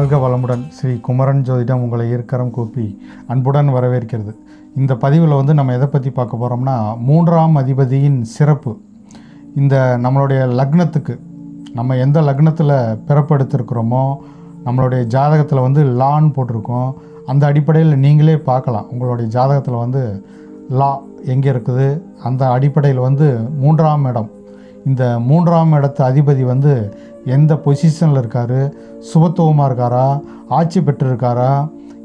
வாழ்க வளமுடன். ஸ்ரீ குமரன் ஜோதிடம் உங்களை இருக்கரம் கூப்பி அன்புடன் வரவேற்கிறது. இந்த பதிவில் நம்ம எதை பற்றி பார்க்க போகிறோம்னா, 3ஆம் அதிபதியின் சிறப்பு. இந்த நம்மளுடைய லக்னத்துக்கு, நம்ம எந்த லக்னத்தில் பிறப்பெடுத்திருக்கிறோமோ, நம்மளுடைய ஜாதகத்தில் லான்னு போட்டிருக்கோம். அந்த அடிப்படையில் நீங்களே பார்க்கலாம், உங்களுடைய ஜாதகத்தில் லா எங்கே இருக்குது. அந்த அடிப்படையில் 3ஆம் இடம், இந்த 3ஆம் இடத்து அதிபதி எந்த பொசிஷனில் இருக்கார், சுபத்துவமாக இருக்காரா, ஆட்சி பெற்றிருக்காரா,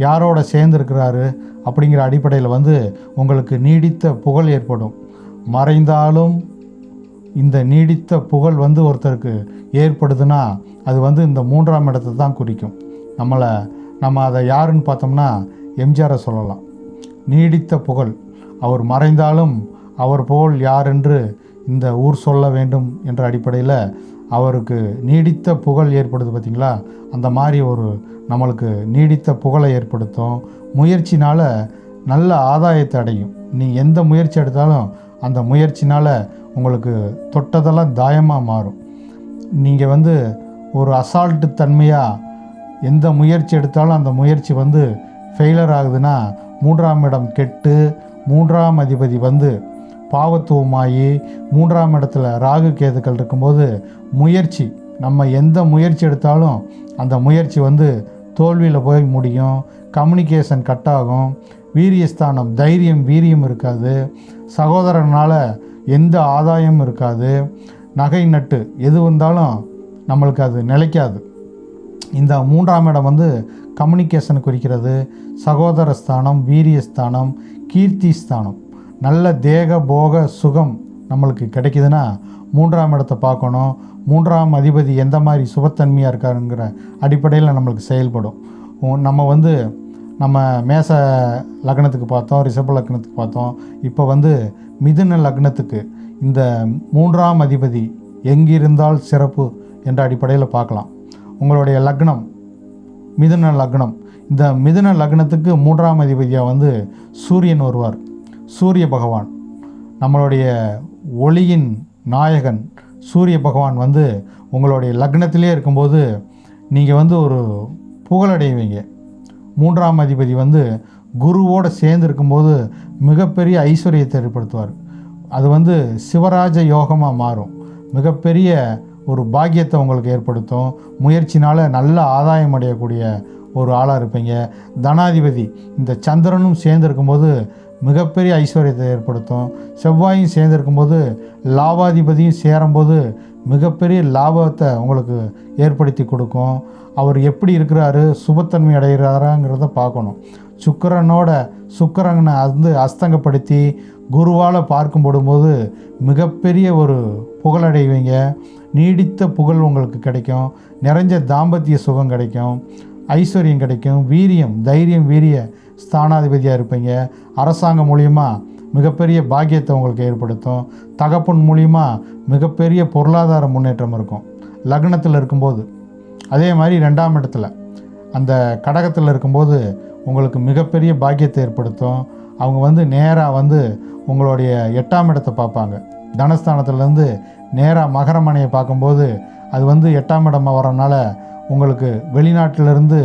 யாரோட சேர்ந்துருக்கிறாரு அப்படிங்கிற அடிப்படையில் உங்களுக்கு நீடித்த புகழ் ஏற்படும். மறைந்தாலும் இந்த நீடித்த புகழ் ஒருத்தருக்கு ஏற்படுதுன்னா அது இந்த 3ஆம் இடத்தை தான் குறிக்கும். நம்ம அதை யாருன்னு பார்த்தோம்னா எம்ஜிஆரை சொல்லலாம். நீடித்த புகழ், அவர் மறைந்தாலும் அவர் புகழ் யார் என்று இந்த ஊர் சொல்ல வேண்டும் என்ற அடிப்படையில் அவருக்கு நீடித்த புகழ் ஏற்படுது. பார்த்திங்களா, அந்த மாதிரி நம்மளுக்கு நீடித்த புகழை ஏற்படுத்தும். முயற்சினால் நல்ல ஆதாயத்தை அடையும். நீ எந்த முயற்சி எடுத்தாலும் அந்த முயற்சினால் உங்களுக்கு தொட்டதெல்லாம் தாயமாக மாறும். நீங்கள் ஒரு அசால்ட்டு தன்மையாக எந்த முயற்சி எடுத்தாலும் அந்த முயற்சி ஃபெயிலர் ஆகுதுன்னா, 3ஆம் இடம் கெட்டு 3ஆம் அதிபதி பாவத்துவமாகி 3ஆம் இடத்துல ராகு கேதுக்கள் இருக்கும்போது முயற்சி, நம்ம எந்த முயற்சி எடுத்தாலும் அந்த முயற்சி தோல்வியில் போய் முடியும். கம்யூனிகேஷன் கட் ஆகும். வீரியஸ்தானம், தைரியம் வீரியம் இருக்காது. சகோதரனால் எந்த ஆதாயமும் இருக்காது. நகை நட்டு எது வந்தாலும் நம்மளுக்கு அது நிலைக்காது. இந்த 3ஆம் இடம் கம்யூனிகேஷன் குறிக்கிறது. சகோதரஸ்தானம், வீரியஸ்தானம், கீர்த்தி ஸ்தானம். நல்ல தேக போக சுகம் நம்மளுக்கு கிடைக்குதுன்னா 3ஆம் இடத்தை பார்க்கணும். 3ஆம் அதிபதி எந்த மாதிரி சுபத்தன்மையாக இருக்காருங்கிற அடிப்படையில் நம்மளுக்கு செயல்படும். நம்ம மேச லக்னத்துக்கு பார்த்தோம், ரிஷப லக்னத்துக்கு பார்த்தோம். இப்போ மிதுன லக்னத்துக்கு இந்த 3ஆம் அதிபதி எங்கிருந்தால் சிறப்பு என்ற அடிப்படையில் பார்க்கலாம். உங்களுடைய லக்னம் மிதுன லக்னம். இந்த மிதுன லக்னத்துக்கு 3ஆம் அதிபதியாக சூரியன் வருவார். சூரிய பகவான், நம்மளுடைய ஒளியின் நாயகன் சூரிய பகவான் உங்களுடைய லக்னத்திலே இருக்கும்போது நீங்கள் ஒரு புகழடைவீங்க. 3ஆம் அதிபதி குருவோடு சேர்ந்து இருக்கும்போது மிகப்பெரிய ஐஸ்வர்யத்தை ஏற்படுத்துவார். அது சிவராஜ யோகமாக மாறும். மிகப்பெரிய ஒரு பாக்கியத்தை உங்களுக்கு ஏற்படுத்தும். முயற்சினால் நல்ல ஆதாயம் அடையக்கூடிய ஒரு ஆளாக இருப்பீங்க. தனாதிபதி இந்த சந்திரனும் சேர்ந்துருக்கும்போது மிகப்பெரிய ஐஸ்வர்யத்தை ஏற்படுத்தும். செவ்வாயும் சேர்ந்துருக்கும்போது லாபாதிபதியும் சேரும்போது மிகப்பெரிய லாபத்தை உங்களுக்கு ஏற்படுத்தி கொடுக்கும். அவர் எப்படி இருக்கிறாரு, சுபத்தன்மை அடைகிறாராங்கிறத பார்க்கணும். சுக்கிரனை அஸ்தங்கப்படுத்தி குருவால் பார்க்கும்போது மிகப்பெரிய ஒரு புகழடைவீங்க. நீடித்த புகழ் உங்களுக்கு கிடைக்கும். நிறைஞ்ச தாம்பத்திய சுகம் கிடைக்கும். ஐஸ்வர்யம் கிடைக்கும். வீரியம், தைரியம், வீரிய ஸ்தானாதிபதியாக இருப்பீங்க. அரசாங்கம் மூலிமா மிகப்பெரிய பாக்கியத்தை உங்களுக்கு ஏற்படுத்தும். தகப்பன் மூலிமா மிகப்பெரிய பொருளாதார முன்னேற்றம் இருக்கும் லக்னத்தில் இருக்கும்போது. அதே மாதிரி 2ஆம் இடத்துல அந்த கடகத்தில் இருக்கும்போது உங்களுக்கு மிகப்பெரிய பாக்கியத்தை ஏற்படுத்தும். அவங்க நேராக உங்களுடைய 8ஆம் இடத்தை பார்ப்பாங்க. தனஸ்தானத்துலேருந்து நேராக மகரமனையை பார்க்கும்போது அது 8ஆம் இடமாக வரனால உங்களுக்கு வெளிநாட்டிலிருந்து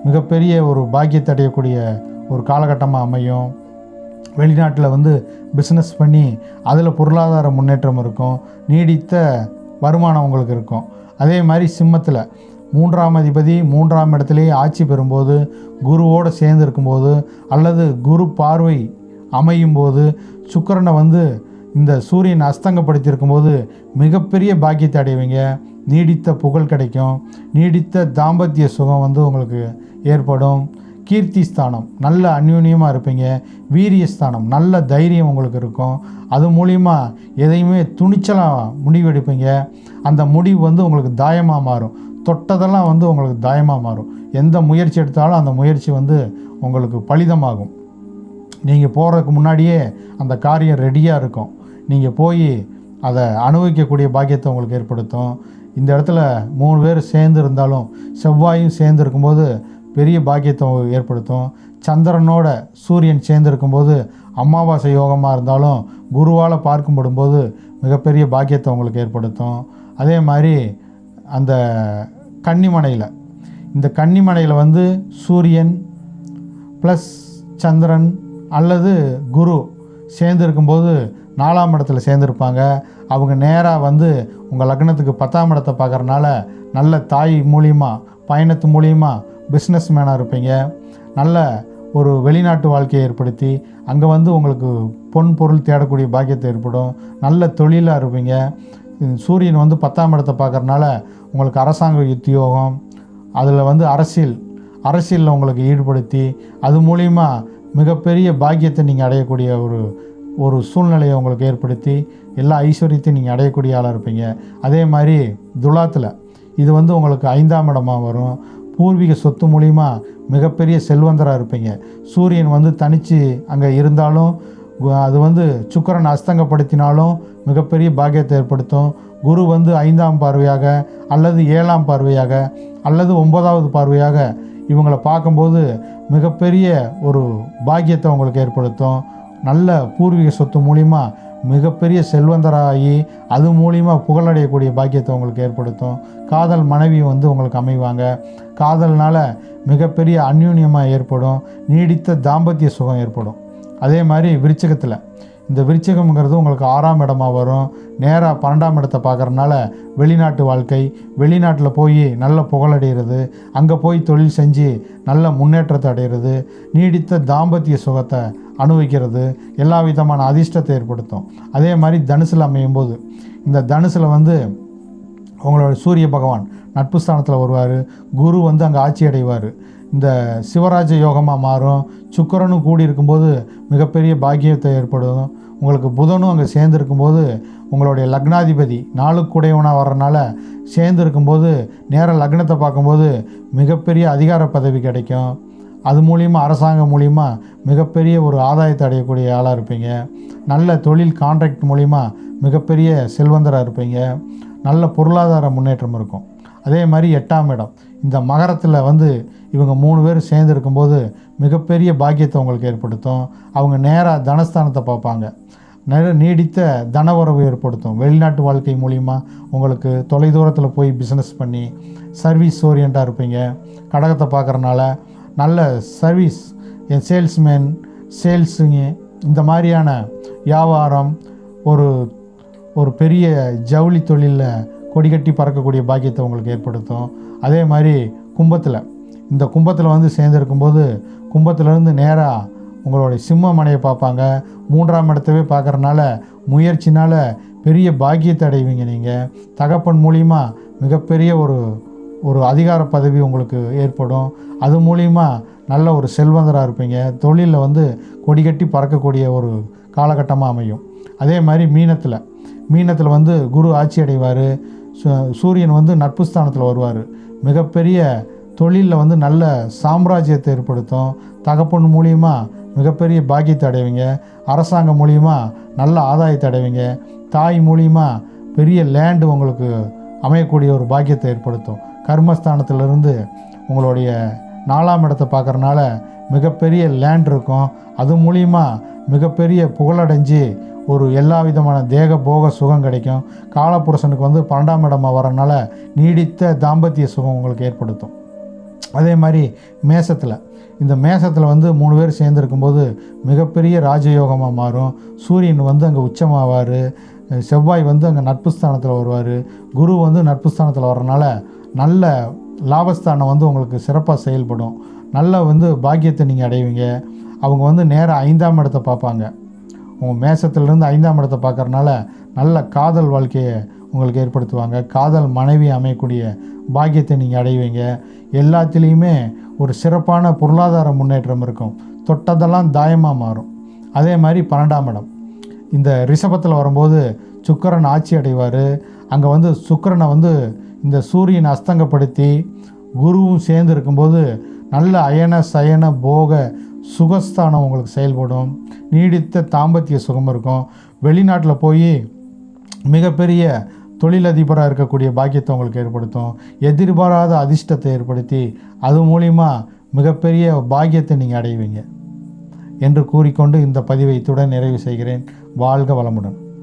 மிகப்பெரிய ஒரு பாக்கியத்தை அடையக்கூடிய ஒரு காலகட்டமாக அமையும். வெளிநாட்டில் பிஸ்னஸ் பண்ணி அதில் பொருளாதார முன்னேற்றம் இருக்கும். நீடித்த வருமானம் உங்களுக்கு இருக்கும். அதே மாதிரி சிம்மத்தில் 3ஆம் அதிபதி 3ஆம் இடத்துலேயே ஆட்சி பெறும்போது, குருவோடு சேர்ந்து இருக்கும்போது அல்லது குரு பார்வை அமையும் போது, சுக்கிரனை இந்த சூரியன் அஸ்தங்கப்படுத்தியிருக்கும்போது மிகப்பெரிய பாக்கியத்தை அடைவீங்க. நீடித்த புகழ் கிடைக்கும். நீடித்த தாம்பத்திய சுகம் உங்களுக்கு ஏற்படும். கீர்த்தி ஸ்தானம், நல்ல அந்யோன்யமாக இருப்பீங்க. வீரியஸ்தானம், நல்ல தைரியம் உங்களுக்கு இருக்கும். அது மூலிமா எதையுமே துணிச்சலாக முடிவெடுப்பீங்க. அந்த முடிவு உங்களுக்கு தாயமாக மாறும். தொட்டதெல்லாம் உங்களுக்கு தாயமாக மாறும். எந்த முயற்சி எடுத்தாலும் அந்த முயற்சி உங்களுக்கு பலிதமாகும். நீங்கள் போகிறதுக்கு முன்னாடியே அந்த காரியம் ரெடியாக இருக்கும். நீங்கள் போய் அதை அனுபவிக்கக்கூடிய பாக்கியத்தை உங்களுக்கு ஏற்படுத்தும். இந்த இடத்துல 3 பேர் சேர்ந்து இருந்தாலும் செவ்வாயும் சேர்ந்து இருக்கும்போது பெரிய பாக்கியத்தை ஏற்படுத்தும். சந்திரனோட சூரியன் சேர்ந்து இருக்கும்போது அமாவாசை யோகமாக இருந்தாலும் குருவால் பார்க்கும்போது மிகப்பெரிய பாக்கியத்தை உங்களுக்கு ஏற்படுத்தும். அதே மாதிரி அந்த கன்னிமனையில் இந்த கன்னிமனையில் வந்து சூரியன் ப்ளஸ் சந்திரன் அல்லது குரு சேர்ந்து இருக்கும்போது 4ஆம் இடத்துல சேர்ந்துருப்பாங்க. அவங்க நேராக வந்து உங்கள் லக்னத்துக்கு 10ஆம் இடத்தை பார்க்குறனால நல்ல தாய் மூலியமாக பயணத்து மூலியமாக பிஸ்னஸ் மேனாக இருப்பீங்க. நல்ல ஒரு வெளிநாட்டு வாழ்க்கையை ஏற்படுத்தி அங்கே வந்து உங்களுக்கு பொன் பொருள் தேடக்கூடிய பாக்கியத்தை ஏற்படும். நல்ல தொழிலாக இருப்பீங்க. சூரியன் வந்து 10ஆம் இடத்தை பார்க்குறனால உங்களுக்கு அரசாங்க உத்தியோகம், அதில் வந்து அரசியலில் உங்களுக்கு ஈடுபடுத்தி அது மூலிமா மிகப்பெரிய பாக்கியத்தை நீங்கள் அடையக்கூடிய ஒரு சூழ்நிலையை உங்களுக்கு ஏற்படுத்தி எல்லா ஐஸ்வர்யத்தையும் நீங்கள் அடையக்கூடிய ஆளாக இருப்பீங்க. அதே மாதிரி துலாத்தில் இது வந்து உங்களுக்கு 5ஆம் இடமாக வரும். பூர்வீக சொத்து மூலிமா மிகப்பெரிய செல்வந்தராக இருப்பீங்க. சூரியன் வந்து தனித்து அங்கே இருந்தாலும் அது வந்து சுக்கிரன் அஸ்தங்கப்படுத்தினாலும் மிகப்பெரிய பாக்கியத்தை ஏற்படுத்தும். குரு வந்து 5ஆம் பார்வையாக அல்லது 7ஆம் பார்வையாக அல்லது 9வது பார்வையாக இவங்களை பார்க்கும்போது மிகப்பெரிய ஒரு பாக்கியத்தை உங்களுக்கு ஏற்படுத்தும். நல்ல பூர்வீக சொத்து மூலிமா மிகப்பெரிய செல்வந்தராகி அது மூலிமா புகழடையக்கூடிய பாக்கியத்தை உங்களுக்கு ஏற்படுத்தும். காதல் மனைவி வந்து உங்களுக்கு அமைவாங்க. காதல்னால் மிகப்பெரிய அந்யூன்யமாக ஏற்படும். நீடித்த தாம்பத்திய சுகம் ஏற்படும். அதே மாதிரி விருச்சிகத்தில் இந்த விருச்சிகம்ங்கிறது உங்களுக்கு 6ஆம் இடமாக வரும். நேராக 12ஆம் இடத்தை பார்க்குறதுனால வெளிநாட்டு வாழ்க்கை, வெளிநாட்டில் போய் நல்ல புகழடைகிறது, அங்கே போய் தொழில் செஞ்சு நல்ல முன்னேற்றத்தை அடைகிறது, நீடித்த தாம்பத்திய சுகத்தை அனுபவிக்கிறது, எல்லா விதமான அதிர்ஷ்டத்தை ஏற்படுத்தும். அதே மாதிரி தனுசில் அமையும் போது இந்த தனுசில் வந்து உங்களோட சூரிய பகவான் நட்பு ஸ்தானத்தில் வருவார். குரு வந்து அங்கே ஆட்சி அடைவார். இந்த சிவராஜ யோகமாக மாறும். சுக்கிரனும் கூடி இருக்கும்போது மிகப்பெரிய பாக்கியத்தை ஏற்படும். உங்களுக்கு புதனும் அங்கே சேர்ந்து இருக்கும்போது உங்களுடைய லக்னாதிபதி 4க்குடையவனாக வர்றதுனால சேர்ந்து இருக்கும்போது நேராக லக்னத்தை பார்க்கும்போது மிகப்பெரிய அதிகார பதவி கிடைக்கும். அது மூலிமா அரசாங்கம் மூலிமா மிகப்பெரிய ஒரு ஆதாயத்தை அடையக்கூடிய ஆளாக இருப்பீங்க. நல்ல தொழில் கான்ட்ராக்ட் மூலிமா மிகப்பெரிய செல்வந்தராக இருப்பீங்க. நல்ல பொருளாதார முன்னேற்றம் இருக்கும். அதே மாதிரி 8ஆம் இடம் இந்த மகரத்தில் வந்து இவங்க 3 பேர் சேர்ந்து இருக்கும்போது மிகப்பெரிய பாக்கியத்தை உங்களுக்கு ஏற்படுத்தும். அவங்க நேராக தனஸ்தானத்தை பார்ப்பாங்க. நீடித்த தனவரவு ஏற்படுத்தும். வெளிநாட்டு வாழ்க்கை மூலிமா உங்களுக்கு தொலைதூரத்தில் போய் பிஸ்னஸ் பண்ணி சர்வீஸ் ஓரியண்டாக இருப்பீங்க. கடகத்தை பார்க்குறனால நல்ல சர்வீஸ், சேல்ஸ்மேன், சேல்ஸுங்க, இந்த மாதிரியான வியாபாரம், ஒரு பெரிய ஜவுளி தொழிலில் கொடிகட்டி பறக்கக்கூடிய பாக்கியத்தை உங்களுக்கு ஏற்படுத்தும். அதே மாதிரி இந்த கும்பத்தில் வந்து சேர்ந்துருக்கும்போது கும்பத்திலேருந்து நேராக உங்களுடைய சிம்ம மனையை பார்ப்பாங்க. 3ஆம் இடத்தவே பார்க்குறனால முயற்சினால் பெரிய பாக்கியத்தை அடைவீங்க. நீங்கள் தகப்பன் மூலிமா மிகப்பெரிய ஒரு அதிகார பதவி உங்களுக்கு ஏற்படும். அது மூலிமா நல்ல ஒரு செல்வந்தராக இருப்பீங்க. தொழிலில் வந்து கொடிகட்டி பறக்கக்கூடிய ஒரு காலகட்டமாக அமையும். அதே மாதிரி மீனத்தில் வந்து குரு ஆட்சி அடைவார். சூரியன் வந்து நட்பு ஸ்தானத்தில் வருவார். மிகப்பெரிய தொழிலில் வந்து நல்ல சாம்ராஜ்யத்தை ஏற்படுத்தும். தகப்பன் மூலிமா மிகப்பெரிய பாக்கியத்தை அடைவீங்க. அரசாங்கம் மூலிமா நல்ல ஆதாயத்தை அடைவீங்க. தாய் மூலிமா பெரிய லேண்டு உங்களுக்கு அமையக்கூடிய ஒரு பாக்கியத்தை ஏற்படுத்தும். கர்மஸ்தானத்திலிருந்து உங்களுடைய 4ஆம் இடத்தை பார்க்குறனால மிகப்பெரிய லேண்ட் இருக்கும். அது மூலிமா மிகப்பெரிய புகழடைஞ்சு எல்லா விதமான தேக போக சுகம் கிடைக்கும். காலப்புருஷனுக்கு வந்து 12ஆம் இடமாக வரனால நீடித்த தாம்பத்திய சுகம் உங்களுக்கு ஏற்படுத்தும். அதே மாதிரி மேசத்தில் வந்து 3 பேர் சேர்ந்துருக்கும்போது மிகப்பெரிய ராஜயோகமாக மாறும். சூரியன் வந்து அங்கே உச்சமாவார். செவ்வாய் வந்து அங்கே நட்பு ஸ்தானத்தில் வருவார். குரு வந்து நட்பு ஸ்தானத்தில் வர்றனால நல்ல லாபஸ்தானம் வந்து உங்களுக்கு சிறப்பாக செயல்படும். நல்ல வந்து பாக்கியத்தை நீங்கள் அடைவீங்க. அவங்க வந்து நேராக 5ஆம் இடத்தை பார்ப்பாங்க. உங்கள் மேசத்துலேருந்து 5ஆம் இடத்தை பார்க்குறனால நல்ல காதல் வாழ்க்கையை உங்களுக்கு ஏற்படுத்துவாங்க. காதல் மனைவி அமையக்கூடிய பாக்கியத்தை நீங்கள் அடைவீங்க. எல்லாத்துலேயுமே ஒரு சிறப்பான பொருளாதார முன்னேற்றம் இருக்கும். தொட்டதெல்லாம் தாயமாக மாறும். அதே மாதிரி 12ஆம் இடம் இந்த ரிஷபத்தில் வரும்போது சுக்கிரன் ஆட்சி அடைவார். அங்கே வந்து சுக்கிரனை வந்து இந்த சூரியன் அஸ்தங்கப்படுத்தி குருவும் சேர்ந்து இருக்கும்போது நல்ல அயன சயன போக சுகஸ்தானம் உங்களுக்கு செயல்படும். நீடித்த தாம்பத்திய சுகம் இருக்கும். வெளிநாட்டில் போய் மிகப்பெரிய தொழிலதிபராக இருக்கக்கூடிய பாக்கியத்தை உங்களுக்கு ஏற்படுத்தும். எதிர்பாராத அதிர்ஷ்டத்தை ஏற்படுத்தி அது மூலிமா மிகப்பெரிய பாக்கியத்தை நீங்கள் அடைவீங்க என்று கூறிக்கொண்டு இந்த பதிவை இத்துடன் நிறைவு செய்கிறேன். வாழ்க வளமுடன்.